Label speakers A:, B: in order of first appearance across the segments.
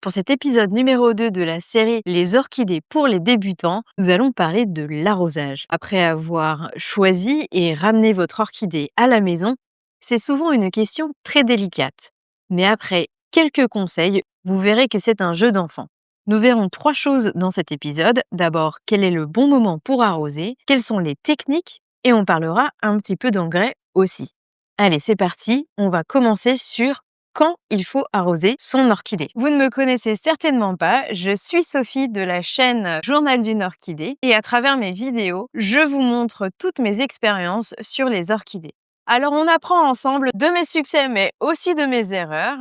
A: Pour cet épisode numéro 2 de la série Les orchidées pour les débutants, nous allons parler de l'arrosage. Après avoir choisi et ramené votre orchidée à la maison, c'est souvent une question très délicate. Mais après quelques conseils, vous verrez que c'est un jeu d'enfant. Nous verrons 3 choses dans cet épisode. D'abord, quel est le bon moment pour arroser, quelles sont les techniques et on parlera un petit peu d'engrais aussi. Allez, c'est parti, on va commencer sur quand il faut arroser son orchidée. Vous ne me connaissez certainement pas, je suis Sophie de la chaîne Journal d'une orchidée et à travers mes vidéos, je vous montre toutes mes expériences sur les orchidées. Alors on apprend ensemble de mes succès mais aussi de mes erreurs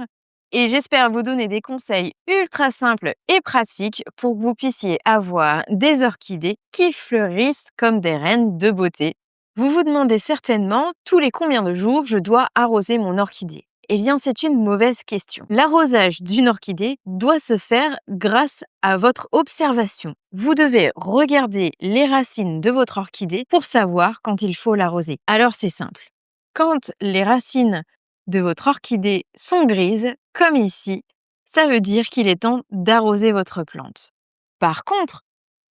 A: et j'espère vous donner des conseils ultra simples et pratiques pour que vous puissiez avoir des orchidées qui fleurissent comme des reines de beauté. Vous vous demandez certainement tous les combien de jours je dois arroser mon orchidée. Eh bien, c'est une mauvaise question. L'arrosage d'une orchidée doit se faire grâce à votre observation. Vous devez regarder les racines de votre orchidée pour savoir quand il faut l'arroser. Alors, c'est simple. Quand les racines de votre orchidée sont grises, comme ici, ça veut dire qu'il est temps d'arroser votre plante. Par contre,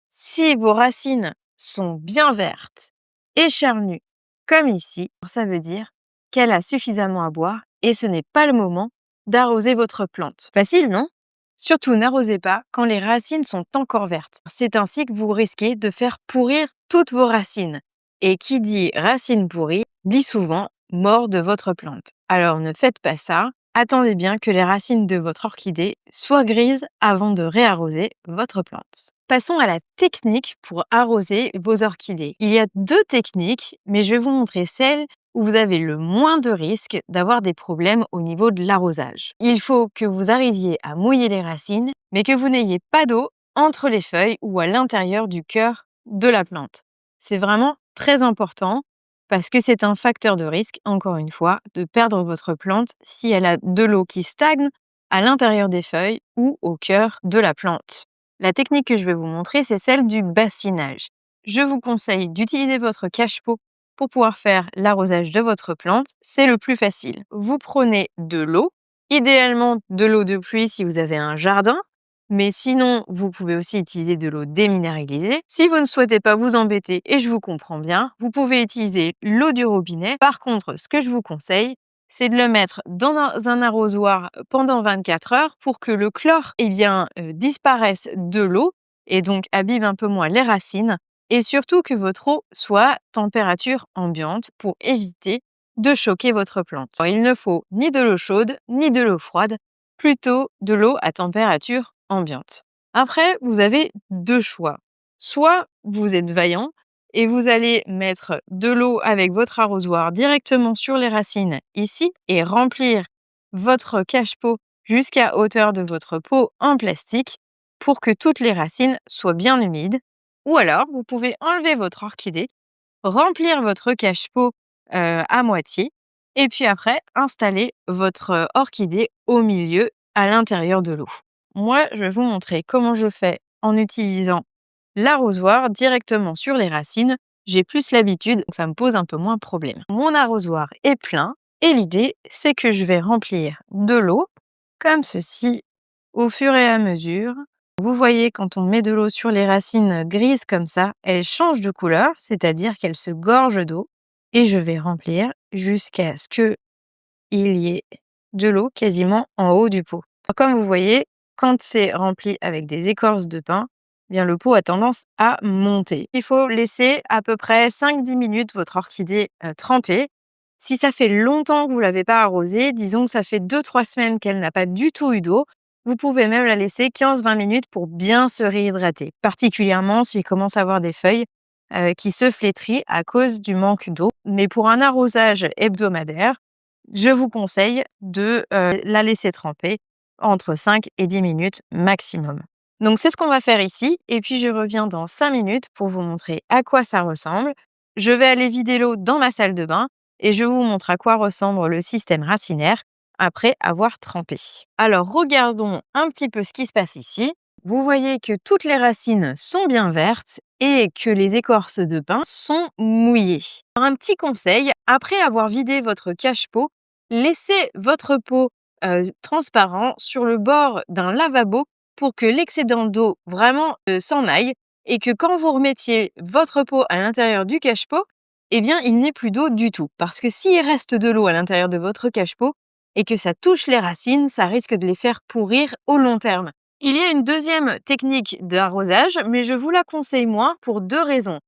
A: si vos racines sont bien vertes et charnues, comme ici, ça veut dire qu'elle a suffisamment à boire et ce n'est pas le moment d'arroser votre plante. Facile, non? Surtout, n'arrosez pas quand les racines sont encore vertes. C'est ainsi que vous risquez de faire pourrir toutes vos racines. Et qui dit racines pourries, dit souvent mort de votre plante. Alors ne faites pas ça. Attendez bien que les racines de votre orchidée soient grises avant de réarroser votre plante. Passons à la technique pour arroser vos orchidées. Il y a 2 techniques, mais je vais vous montrer celle où vous avez le moins de risques d'avoir des problèmes au niveau de l'arrosage. Il faut que vous arriviez à mouiller les racines, mais que vous n'ayez pas d'eau entre les feuilles ou à l'intérieur du cœur de la plante. C'est vraiment très important parce que c'est un facteur de risque, encore une fois, de perdre votre plante si elle a de l'eau qui stagne à l'intérieur des feuilles ou au cœur de la plante. La technique que je vais vous montrer, c'est celle du bassinage. Je vous conseille d'utiliser votre cache-pot pour pouvoir faire l'arrosage de votre plante. C'est le plus facile. Vous prenez de l'eau, idéalement de l'eau de pluie si vous avez un jardin, mais sinon, vous pouvez aussi utiliser de l'eau déminéralisée. Si vous ne souhaitez pas vous embêter, et je vous comprends bien, vous pouvez utiliser l'eau du robinet. Par contre, ce que je vous conseille, c'est de le mettre dans un arrosoir pendant 24 heures pour que le chlore disparaisse de l'eau et donc abîme un peu moins les racines et surtout que votre eau soit température ambiante pour éviter de choquer votre plante. Alors, il ne faut ni de l'eau chaude ni de l'eau froide, plutôt de l'eau à température ambiante. Après, vous avez 2 choix. Soit vous êtes vaillant et vous allez mettre de l'eau avec votre arrosoir directement sur les racines ici et remplir votre cache-pot jusqu'à hauteur de votre pot en plastique pour que toutes les racines soient bien humides. Ou alors, vous pouvez enlever votre orchidée, remplir votre cache-pot à moitié et puis après, installer votre orchidée au milieu à l'intérieur de l'eau. Moi, je vais vous montrer comment je fais en utilisant l'arrosoir directement sur les racines. J'ai plus l'habitude, donc ça me pose un peu moins de problème. Mon arrosoir est plein et l'idée, c'est que je vais remplir de l'eau comme ceci au fur et à mesure. Vous voyez, quand on met de l'eau sur les racines grises comme ça, elles changent de couleur, c'est-à-dire qu'elles se gorgent d'eau. Et je vais remplir jusqu'à ce qu'il y ait de l'eau quasiment en haut du pot. Comme vous voyez, quand c'est rempli avec des écorces de pin, bien le pot a tendance à monter. Il faut laisser à peu près 5-10 minutes votre orchidée tremper. Si ça fait longtemps que vous ne l'avez pas arrosée, disons que ça fait 2-3 semaines qu'elle n'a pas du tout eu d'eau, vous pouvez même la laisser 15-20 minutes pour bien se réhydrater, particulièrement s'il commence à avoir des feuilles qui se flétrissent à cause du manque d'eau. Mais pour un arrosage hebdomadaire, je vous conseille de la laisser tremper entre 5 et 10 minutes maximum. Donc c'est ce qu'on va faire ici et puis je reviens dans 5 minutes pour vous montrer à quoi ça ressemble. Je vais aller vider l'eau dans ma salle de bain et je vous montre à quoi ressemble le système racinaire après avoir trempé. Alors regardons un petit peu ce qui se passe ici. Vous voyez que toutes les racines sont bien vertes et que les écorces de pin sont mouillées. Alors, un petit conseil, après avoir vidé votre cache-pot, laissez votre pot transparent sur le bord d'un lavabo pour que l'excédent d'eau vraiment, s'en aille et que quand vous remettiez votre pot à l'intérieur du cache-pot, eh bien, il n'y ait plus d'eau du tout. Parce que s'il reste de l'eau à l'intérieur de votre cache-pot et que ça touche les racines, ça risque de les faire pourrir au long terme. Il y a une deuxième technique d'arrosage, mais je vous la conseille moins pour 2 raisons.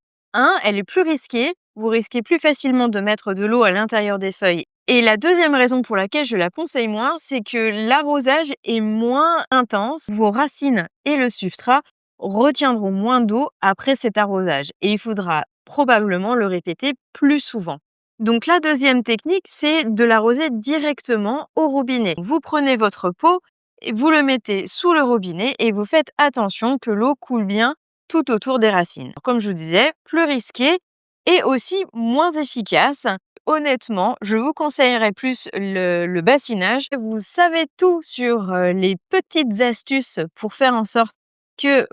A: Elle est plus risquée, vous risquez plus facilement de mettre de l'eau à l'intérieur des feuilles. Et la deuxième raison pour laquelle je la conseille moins, c'est que l'arrosage est moins intense. Vos racines et le substrat retiendront moins d'eau après cet arrosage. Et il faudra probablement le répéter plus souvent. Donc la deuxième technique, c'est de l'arroser directement au robinet. Vous prenez votre pot, et vous le mettez sous le robinet et vous faites attention que l'eau coule bien tout autour des racines. Comme je vous disais, plus risqué et aussi moins efficace. Honnêtement, je vous conseillerais plus le bassinage. Vous savez tout sur les petites astuces pour faire en sorte que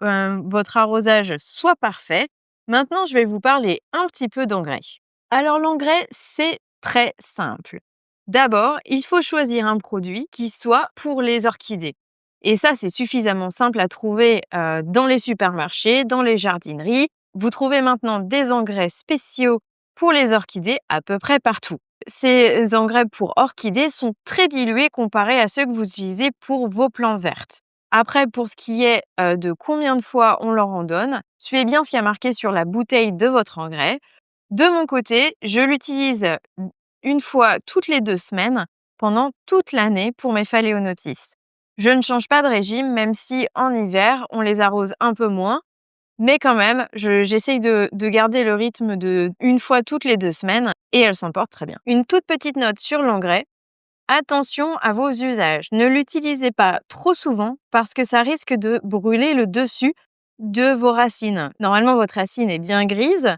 A: votre arrosage soit parfait. Maintenant, je vais vous parler un petit peu d'engrais. Alors l'engrais, c'est très simple. D'abord, il faut choisir un produit qui soit pour les orchidées. Et ça, c'est suffisamment simple à trouver dans les supermarchés, dans les jardineries. Vous trouvez maintenant des engrais spéciaux pour les orchidées à peu près partout. Ces engrais pour orchidées sont très dilués comparés à ceux que vous utilisez pour vos plantes vertes. Après, pour ce qui est de combien de fois on leur en donne, suivez bien ce qui a marqué sur la bouteille de votre engrais. De mon côté, je l'utilise une fois toutes les 2 semaines pendant toute l'année pour mes phalaenopsis. Je ne change pas de régime, même si en hiver, on les arrose un peu moins, mais quand même, j'essaye de garder le rythme de une fois toutes les 2 semaines et elles s'en portent très bien. Une toute petite note sur l'engrais. Attention à vos usages. Ne l'utilisez pas trop souvent parce que ça risque de brûler le dessus de vos racines. Normalement, votre racine est bien grise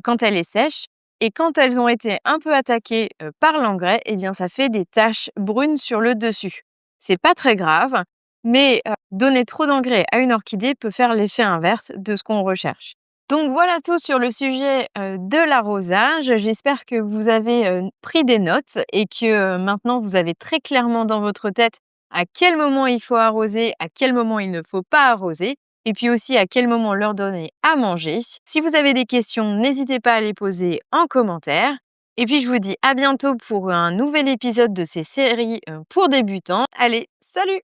A: quand elle est sèche et quand elles ont été un peu attaquées par l'engrais, eh bien ça fait des taches brunes sur le dessus. C'est pas très grave, mais donner trop d'engrais à une orchidée peut faire l'effet inverse de ce qu'on recherche. Donc voilà tout sur le sujet de l'arrosage. J'espère que vous avez pris des notes et que maintenant vous avez très clairement dans votre tête à quel moment il faut arroser, à quel moment il ne faut pas arroser et puis aussi à quel moment leur donner à manger. Si vous avez des questions, n'hésitez pas à les poser en commentaire. Et puis je vous dis à bientôt pour un nouvel épisode de ces séries pour débutants. Allez, salut!